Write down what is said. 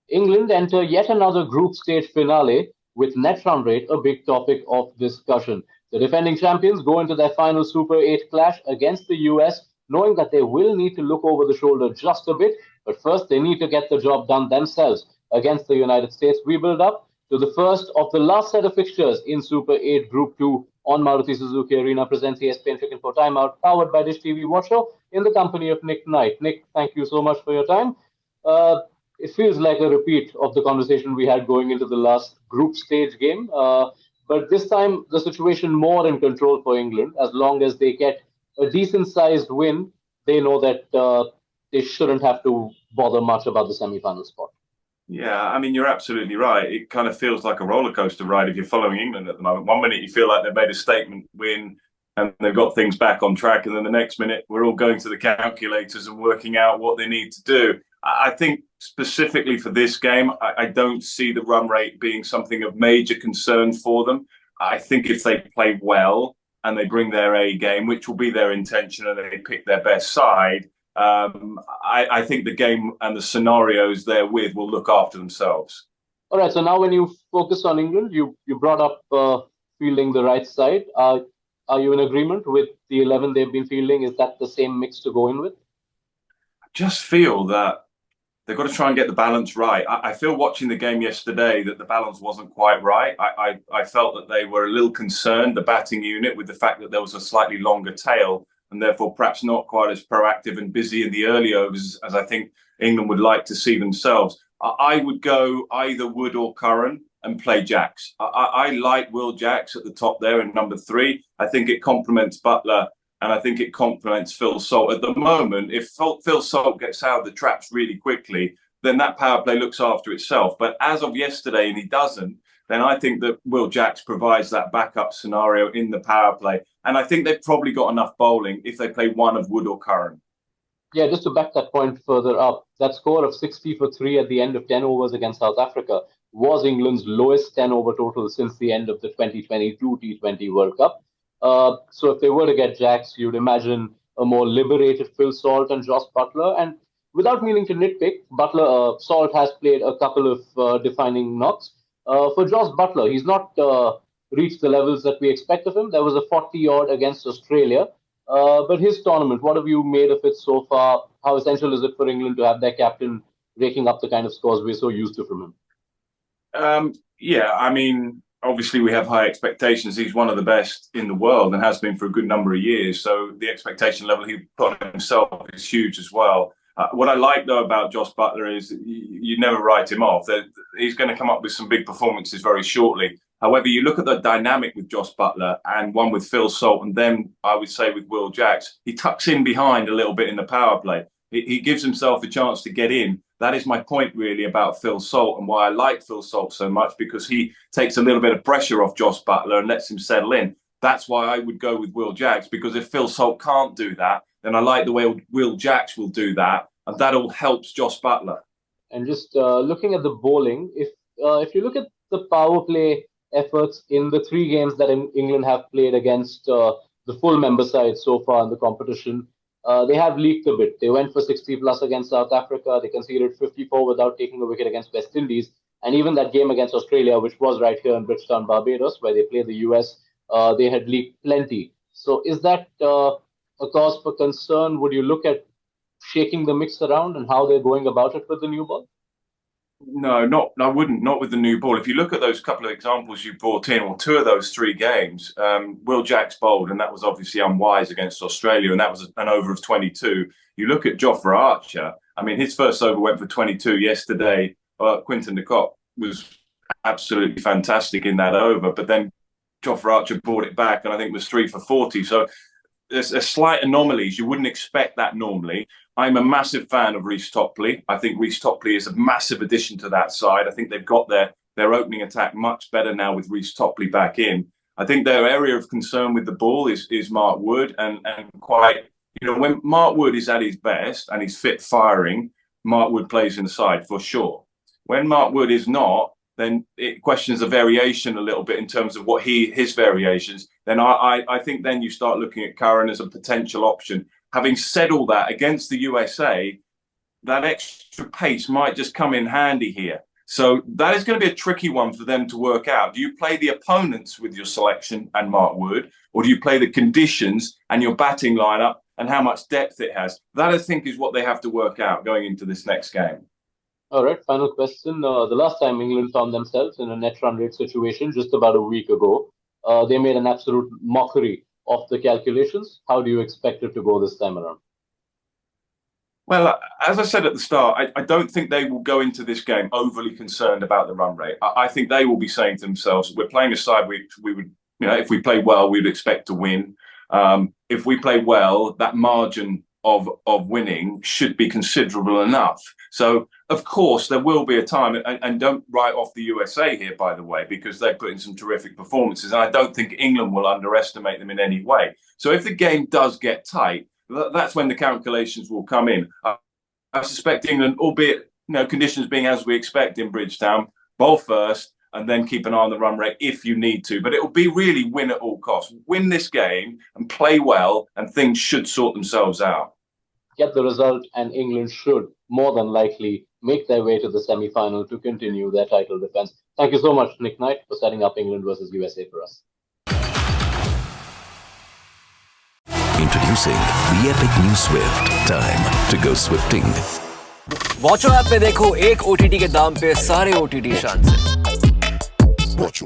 England enter yet another group stage finale with net run rate a big topic of discussion. The defending champions go into their final Super 8 clash against the US, knowing that they will need to look over the shoulder just a bit, but first they need to get the job done themselves against the United States. We build up to the first of the last set of fixtures in Super 8 Group 2 on Maruti Suzuki Arena presents ESPN Cricinfo Timeout, powered by Dish TV Watch Show in the company of Nick Knight. Nick, thank you so much for your time. Uh, it feels like a repeat of the conversation we had going into the last group stage game. But this time, the situation more in control for England. As long as they get a decent sized win, they know that they shouldn't have to bother much about the semi final spot. Yeah, I mean, you're absolutely right. It kind of feels like a roller coaster ride if you're following England at the moment. One minute you feel like they've made a statement win and they've got things back on track. And then the next minute, we're all going to the calculators and working out what they need to do. I think specifically for this game, I don't see the run rate being something of major concern for them. I think if they play well and they bring their A game, which will be their intention, and they pick their best side, I think the game and the scenarios therewith will look after themselves. All right. So now, when you focus on England, you brought up fielding the right side. Are you in agreement with the 11 they've been fielding? Is that the same mix to go in with? I just feel that they've got to try and get the balance right. I feel watching the game yesterday that the balance wasn't quite right. I felt that they were a little concerned, the batting unit, with the fact that there was a slightly longer tail and therefore perhaps not quite as proactive and busy in the early overs as I think England would like to see themselves. I would go either Wood or Curran and play Jacks. I like Will Jacks at the top there in number 3. I think it complements Butler and I think it complements Phil Salt. At the moment, if Phil Salt gets out of the traps really quickly, then that power play looks after itself. But as of yesterday, and he doesn't, then I think that Will Jacks provides that backup scenario in the power play. And I think they've probably got enough bowling if they play one of Wood or Curran. Yeah, just to back that point further up, that score of 60 for 3 at the end of 10 overs against South Africa was England's lowest 10 over total since the end of the 2022 T20 World Cup. So if they were to get Jacks, you'd imagine a more liberated Phil Salt and Josh Butler. And without meaning to nitpick, Salt has played a couple of defining knocks. For Josh Butler, he's not reached the levels that we expect of him. There was a 40 odd against Australia. But his tournament, what have you made of it so far? How essential is it for England to have their captain raking up the kind of scores we're so used to from him? Yeah, I mean, obviously we have high expectations. He's one of the best in the world and has been for a good number of years. So the expectation level he put on himself is huge as well. What I like, though, about Josh Butler is you never write him off. He's going to come up with some big performances very shortly. However, you look at the dynamic with Josh Butler and one with Phil Salt, and then I would say with Will Jacks, he tucks in behind a little bit in the power play. He gives himself a chance to get in. That is my point, really, about Phil Salt and why I like Phil Salt so much, because he takes a little bit of pressure off Josh Butler and lets him settle in. That's why I would go with Will Jacks, because if Phil Salt can't do that, then I like the way Will Jacks will do that, and that all helps Josh Butler. And just looking at the bowling, if you look at the power play efforts in the 3 games that England have played against the full member side so far in the competition, they have leaked a bit. They went for 60 plus against South Africa. They conceded 54 without taking a wicket against West Indies. And even that game against Australia, which was right here in Bridgetown, Barbados, where they play the US, they had leaked plenty. So is that a cause for concern? Would you look at shaking the mix around and how they're going about it with the new ball? No, I wouldn't. Not with the new ball. If you look at those couple of examples you brought in, or 2 of those 3 games, Will Jacks bowled, and that was obviously unwise against Australia, and that was an over of 22. You look at Jofra Archer. I mean, his first over went for 22 yesterday. Quinton de Kock was absolutely fantastic in that over, but then Jofra Archer brought it back, and I think was 3 for 40. So there's slight anomalies. You wouldn't expect that normally. I'm a massive fan of Reece Topley. I think Reece Topley is a massive addition to that side. I think they've got their opening attack much better now with Reece Topley back in. I think their area of concern with the ball is Mark Wood, and quite, when Mark Wood is at his best and he's fit firing, Mark Wood plays in the side for sure. When Mark Wood is not, then it questions the variation a little bit in terms of what his variations. Then I think then you start looking at Curran as a potential option. Having said all that, against the USA, that extra pace might just come in handy here. So that is going to be a tricky one for them to work out. Do you play the opponents with your selection and Mark Wood, or do you play the conditions and your batting lineup and how much depth it has? That, I think, is what they have to work out going into this next game. All right, final question. The last time England found themselves in a net run rate situation just about a week ago, they made an absolute mockery of the calculations. How do you expect it to go this time around? Well, as I said at the start, I don't think they will go into this game overly concerned about the run rate. I think they will be saying to themselves, we're playing a side we would, if we play well, we'd expect to win. If we play well, that margin of winning should be considerable enough. So, of course, there will be a time, and don't write off the USA here, by the way, because they put in some terrific performances, and I don't think England will underestimate them in any way. So if the game does get tight, that's when the calculations will come in. I suspect England, albeit conditions being as we expect in Bridgetown, bowl first and then keep an eye on the run rate if you need to. But it will be really win at all costs. Win this game and play well, and things should sort themselves out. Get the result, and England should more than likely make their way to the semi-final to continue their title defense. Thank you so much, Nick Knight, for setting up England versus USA for us. Introducing the epic new Swift. Time to go swifting. Watcho app पे देखो एक OTT के दाम पे सारे OTT शान से। Watch